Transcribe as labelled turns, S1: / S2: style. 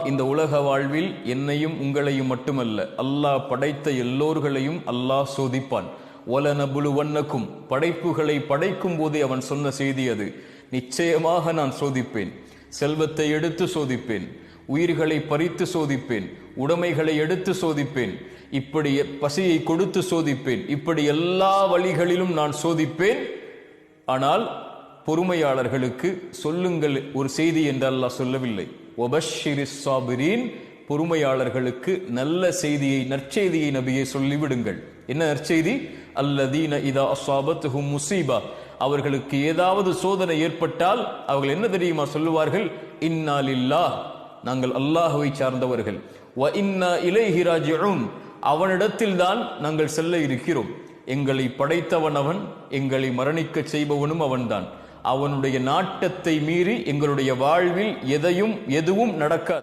S1: இந்த உலக வாழ்வில் என்னையும் உங்களையும் மட்டுமல்ல, அல்லாஹ் படைத்த எல்லோர்களையும் அல்லாஹ் சோதிப்பான். வலனபுலுவன்னக்கும், படைப்புகளை படைக்கும் போதே அவன் சொன்ன செய்தி அது. நிச்சயமாக நான் சோதிப்பேன். செல்வத்தை எடுத்து சோதிப்பேன், உயிர்களை பறித்து சோதிப்பேன், உடைமைகளை எடுத்து சோதிப்பேன், இப்படி பசியை கொடுத்து சோதிப்பேன், இப்படி எல்லா வழிகளிலும் நான் சோதிப்பேன். ஆனால் பொறுமையாளர்களுக்கு சொல்லுங்கள் ஒரு செய்தி என்று அல்லாஹ் சொல்லவில்லை. வபஷ்ஷிரிஸ் சாபிரீன், பொறுமையாளர்களுக்கு நல்ல செய்தியை, நற்செய்தியை நபியை சொல்லிவிடுங்கள். என்ன நற்செய்தி? அல்லதீன இதா அஸாபத்துஹும் முஸீபா, அவர்களுக்கு ஏதாவது சோதனை ஏற்பட்டால் அவர்கள் என்ன தெரியுமா சொல்லுவார்கள்? இன்னா லில்லாஹ், நாங்கள் அல்லாஹ்வை சார்ந்தவர்கள், வ இன்னா இலைஹி ராஜிஊன், அவனிடத்தில் தான் நாங்கள் செல்ல இருக்கிறோம். எங்களை படைத்தவன் அவன், எங்களை மரணிக்க செய்பவனும் அவன்தான். அவனுடைய நாட்டத்தை மீறி எங்களுடைய வாழ்வில் எதுவும் நடக்காது.